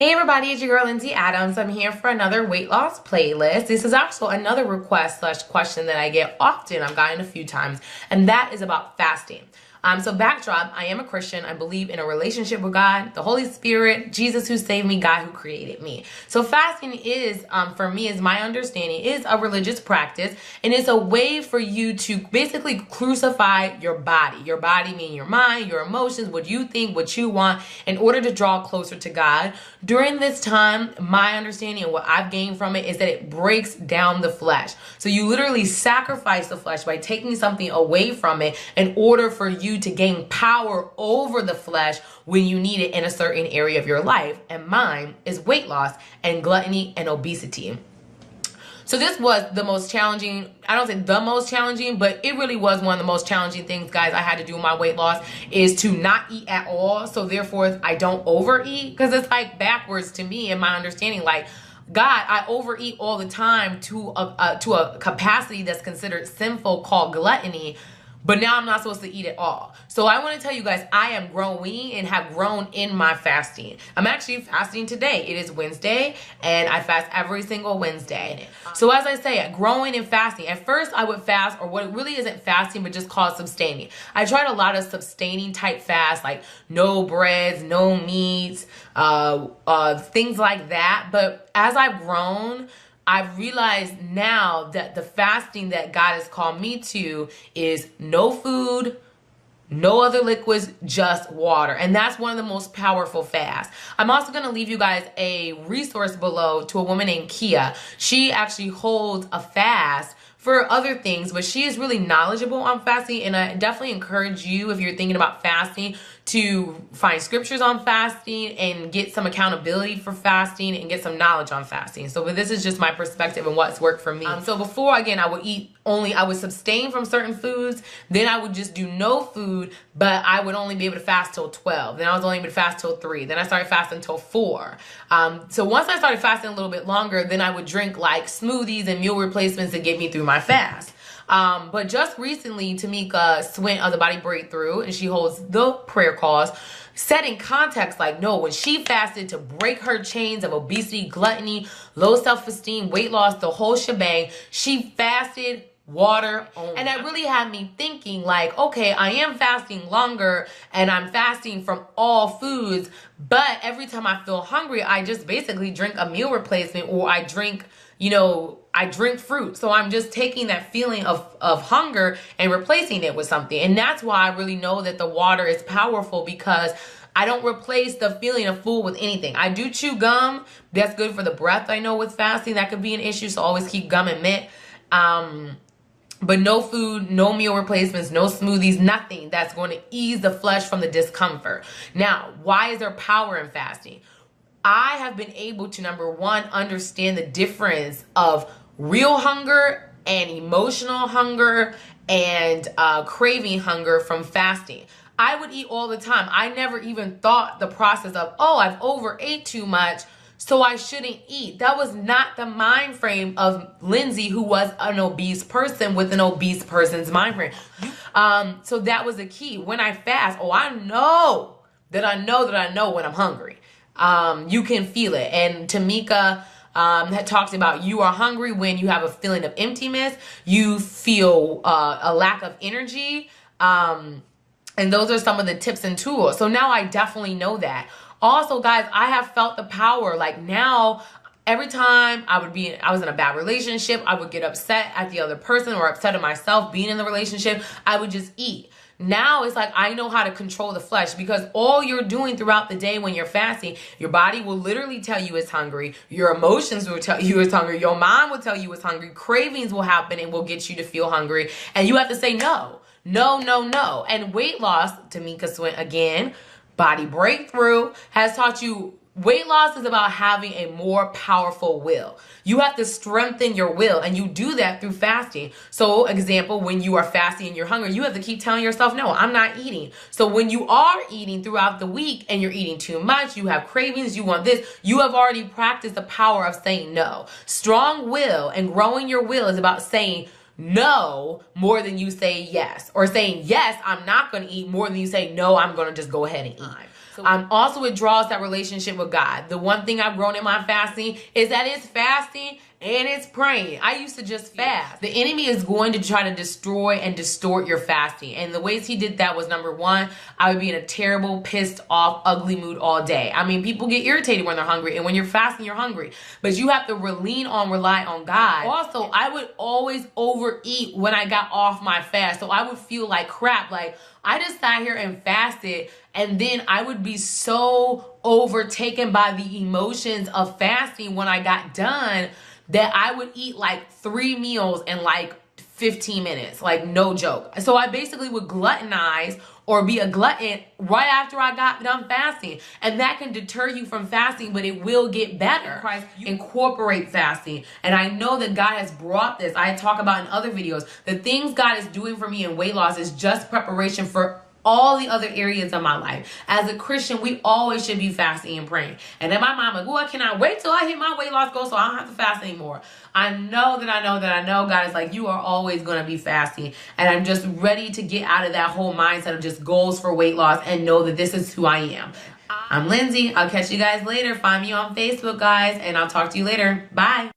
Hey everybody, it's your girl Lindsay Adams. I'm here for another weight loss playlist. This is also another request slash question that I get often. I've gotten a few times, and that is about fasting. So backdrop, I am a Christian. I believe in a relationship with God, the Holy Spirit, Jesus who saved me, God who created me. So fasting is, for me, is my understanding, is a religious practice, and it's a way for you to basically crucify your body. Your body meaning your mind, your emotions, what you think, what you want, in order to draw closer to God. During this time, my understanding and what I've gained from it is that it breaks down the flesh. So you literally sacrifice the flesh by taking something away from it in order for you to gain power over the flesh when you need it in a certain area of your life. And mine is weight loss and gluttony and obesity. So this was the most challenging, I don't say the most challenging, but it really was one of the most challenging things, guys, I had to do with my weight loss, is to not eat at all. So therefore, I don't overeat, because it's like backwards to me in my understanding. Like, God, I overeat all the time to a capacity that's considered sinful, called gluttony. But now I'm not supposed to eat at all. So I want to tell you guys, I am growing and have grown in my fasting. I'm actually fasting today. It is Wednesday, and I fast every single Wednesday. So as I say, growing and fasting. At first, I would fast, or what it really isn't fasting, but just called sustaining. I tried a lot of sustaining type fasts, like no breads, no meats, things like that. But as I've grown, I've realized now that the fasting that God has called me to is no food, no other liquids, just water. And that's one of the most powerful fasts. I'm also going to leave you guys a resource below to a woman named Kia. She actually holds a fast for other things, but she is really knowledgeable on fasting. And I definitely encourage you, if you're thinking about fasting, to find scriptures on fasting and get some accountability for fasting and get some knowledge on fasting. So, but this is just my perspective and what's worked for me. So before, again, I would abstain from certain foods. Then I would just do no food, but I would only be able to fast till 12. Then I was only able to fast till 3. Then I started fasting till 4. So once I started fasting a little bit longer, then I would drink like smoothies and meal replacements to get me through my fast. But just recently, Tamika Swint of the Body Breakthrough, and she holds the prayer calls, set in context, like, no, when she fasted to break her chains of obesity, gluttony, low self-esteem, weight loss, the whole shebang, she fasted water only. And that really had me thinking, like, okay, I am fasting longer and I'm fasting from all foods, but every time I feel hungry, I just basically drink a meal replacement, or I drink, I drink fruit. So I'm just taking that feeling of hunger and replacing it with something. And that's why I really know that the water is powerful, because I don't replace the feeling of full with anything. I do chew gum. That's good for the breath. I know with fasting, that could be an issue. So always keep gum and mint. But no food, no meal replacements, no smoothies, nothing that's going to ease the flesh from the discomfort. Now, why is there power in fasting? I have been able to, number one, understand the difference of real hunger and emotional hunger and craving hunger from fasting. I would eat all the time. I never even thought the process of, oh, I've overate too much, so I shouldn't eat. That was not the mind frame of Lindsay, who was an obese person with an obese person's mind frame. So that was the key. When I fast, I know that I know when I'm hungry. You can feel it. And Tamika had talked about, you are hungry when you have a feeling of emptiness. You feel a lack of energy. And those are some of the tips and tools. So now I definitely know that. Also, guys, I have felt the power. Like now, every time I was in a bad relationship, I would get upset at the other person or upset at myself being in the relationship. I would just eat. Now it's like I know how to control the flesh, because all you're doing throughout the day when you're fasting, your body will literally tell you it's hungry. Your emotions will tell you it's hungry. Your mind will tell you it's hungry. Cravings will happen and will get you to feel hungry. And you have to say no. No, no, no. And weight loss, Tamika Swint again, Body Breakthrough, has taught you weight loss is about having a more powerful will. You have to strengthen your will, and you do that through fasting. So, example, when you are fasting and you're hungry, you have to keep telling yourself, no, I'm not eating. So when you are eating throughout the week and you're eating too much, you have cravings, you want this, you have already practiced the power of saying no. Strong will and growing your will is about saying no more than you say yes, or saying yes, I'm not going to eat, more than you say no, I'm going to just go ahead and eat. Also, it draws that relationship with God. The one thing I've grown in my fasting is that it's fasting and it's praying. I used to just fast. The enemy is going to try to destroy and distort your fasting. And the ways he did that was, number one, I would be in a terrible, pissed off, ugly mood all day. I mean, people get irritated when they're hungry. And when you're fasting, you're hungry. But you have to rely on God. Also, I would always overeat when I got off my fast. So I would feel like crap. Like, I just sat here and fasted, and then I would be so overtaken by the emotions of fasting when I got done that I would eat like 3 meals in like 15 minutes, like no joke. So I basically would gluttonize or be a glutton right after I got done fasting. And that can deter you from fasting, but it will get better. Christ, incorporate fasting. And I know that God has brought this. I talk about in other videos, the things God is doing for me in weight loss is just preparation for all the other areas of my life. As a Christian, we always should be fasting and praying. And then my mom like, well, I cannot wait till I hit my weight loss goal so I don't have to fast anymore. I know God is like, you are always going to be fasting. And I'm just ready to get out of that whole mindset of just goals for weight loss and know that this is who I am. I'm Lindsay. I'll catch you guys later. Find me on Facebook, guys, and I'll talk to you later. Bye.